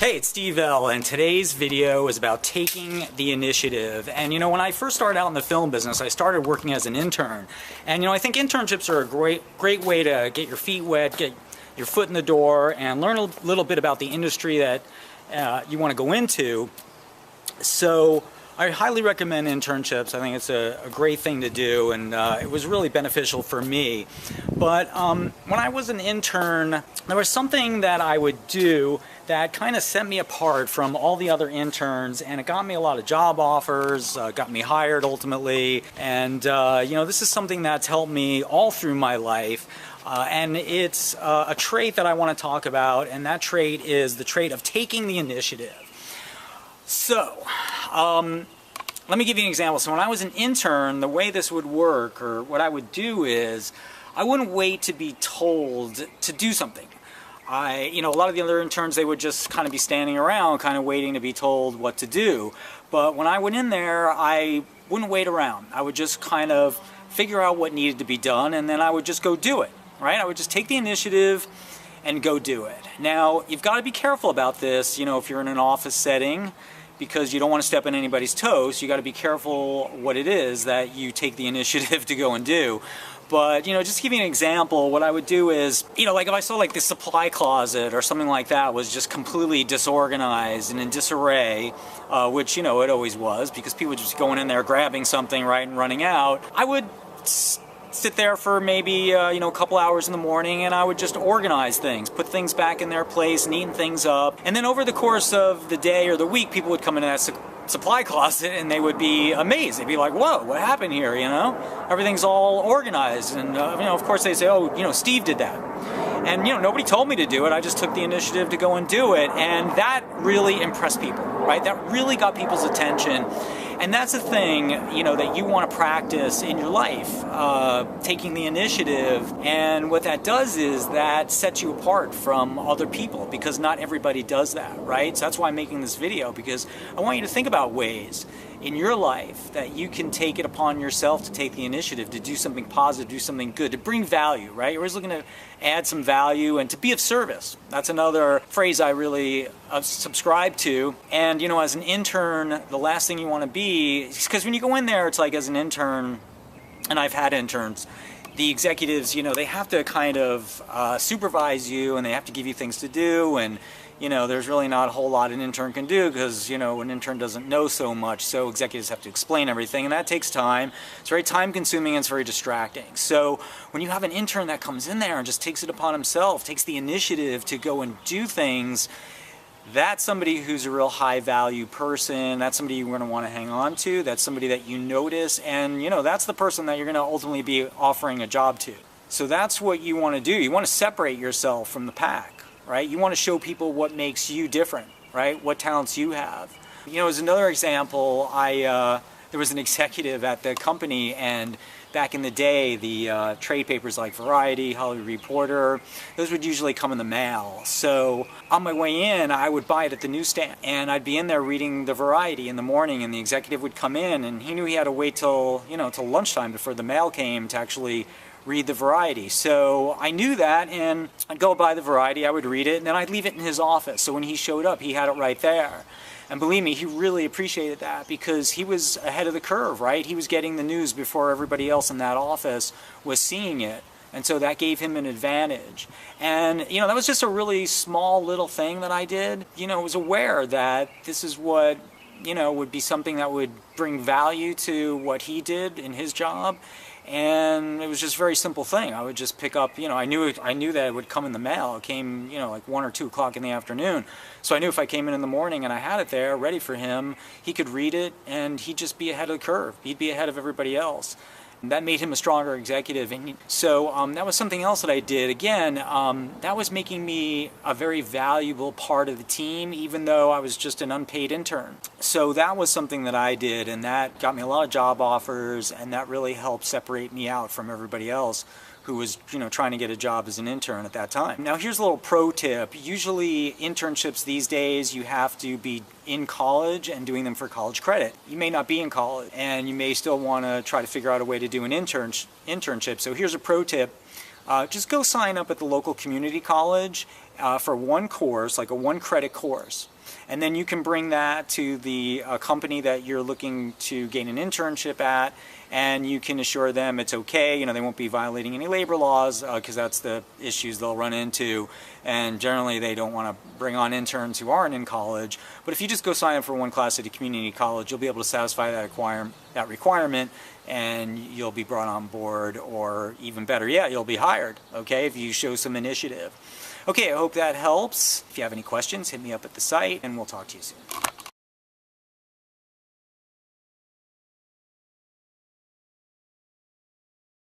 Hey, it's Steve L, and today's video is about taking the initiative. And you know, when I first started out in the film business, I started working as an intern. And you know, I think internships are a great way to get your feet wet, get your foot in the door, and learn a little bit about the industry that you want to go into. So I highly recommend internships. I think it's a great thing to do, and it was really beneficial for me. But when I was an intern, there was something that I would do that kind of set me apart from all the other interns, and it got me a lot of job offers, got me hired ultimately, and you know, this is something that's helped me all through my life. And it's a trait that I want to talk about, and that trait is the trait of taking the initiative. So, let me give you an example. So when I was an intern, the way this would work, or what I would do is, I wouldn't wait to be told to do something. You know, a lot of the other interns, they would just kind of be standing around, kind of waiting to be told what to do. But when I went in there, I wouldn't wait around. I would just kind of figure out what needed to be done, and then I would just go do it, right? I would just take the initiative and go do it. Now, you've got to be careful about this, you know, if you're in an office setting, because you don't want to step on anybody's toes. You got to be careful what it is that you take the initiative to go and do. But, you know, just to give you an example, what I would do is, you know, like if I saw like the supply closet or something like that was just completely disorganized and in disarray, which, you know, it always was, because people were just going in there, grabbing something, right, and running out, I would sit there for maybe, you know, a couple hours in the morning, and I would just organize things, put things back in their place, neaten things up. And then over the course of the day or the week, people would come into that supply closet and they would be amazed. They'd be like, whoa, what happened here, you know? Everything's all organized. And, you know, of course they say, oh, you know, Steve did that. And, you know, nobody told me to do it. I just took the initiative to go and do it. And that really impressed people, right? That really got people's attention. And that's the thing, you know, that you want to practice in your life, taking the initiative. And what that does is that sets you apart from other people, because not everybody does that, right? So that's why I'm making this video, because I want you to think about ways in your life that you can take it upon yourself to take the initiative, to do something positive, do something good, to bring value, right? You're always looking to add some value and to be of service. That's another phrase I really subscribe to. And, you know, as an intern, the last thing you want to be, because when you go in there, it's like as an intern, and I've had interns, the executives, you know, they have to kind of supervise you, and they have to give you things to do, and you know, there's really not a whole lot an intern can do, because, you know, an intern doesn't know so much, so executives have to explain everything, and that takes time. It's very time consuming, and it's very distracting. So when you have an intern that comes in there and just takes it upon himself, takes the initiative to go and do things, that's somebody who's a real high value person. That's somebody you're going to want to hang on to. That's somebody that you notice, and, you know, that's the person that you're going to ultimately be offering a job to. So that's what you want to do. You want to separate yourself from the pack. Right? You want to show people what makes you different, right? What talents you have. You know, as another example, there was an executive at the company, and back in the day, the trade papers like Variety, Hollywood Reporter, those would usually come in the mail. So on my way in, I would buy it at the newsstand, and I'd be in there reading the Variety in the morning, and the executive would come in, and he knew he had to wait till, you know, till lunchtime before the mail came to actually read the Variety. So I knew that, and I'd go by the Variety, I would read it, and then I'd leave it in his office. So when he showed up, he had it right there. And believe me, he really appreciated that, because he was ahead of the curve, right? He was getting the news before everybody else in that office was seeing it. And so that gave him an advantage. And, you know, that was just a really small little thing that I did. You know, I was aware that this is what, you know, would be something that would bring value to what he did in his job. And it was just a very simple thing. I would just pick up, you know, I knew that it would come in the mail. It came, you know, like 1 or 2 o'clock in the afternoon. So I knew if I came in the morning and I had it there ready for him, he could read it, and he'd just be ahead of the curve. He'd be ahead of everybody else. And that made him a stronger executive. And so that was something else that I did. Again, that was making me a very valuable part of the team, even though I was just an unpaid intern. So that was something that I did, and that got me a lot of job offers, and that really helped separate me out from everybody else who was, you know, trying to get a job as an intern at that time. Now here's a little pro tip. Usually internships these days, you have to be in college and doing them for college credit. You may not be in college, and you may still want to try to figure out a way to do an internship. So here's a pro tip. Just go sign up at the local community college for one course, like a one credit course. And then you can bring that to the company that you're looking to gain an internship at, and you can assure them it's okay. You know, they won't be violating any labor laws, because that's the issues they'll run into. And generally they don't want to bring on interns who aren't in college. But if you just go sign up for one class at a community college, you'll be able to satisfy that requirement, and you'll be brought on board, or even better yet, you'll be hired, okay, if you show some initiative. Okay, I hope that helps. If you have any questions, hit me up at the site, and we'll talk to you soon.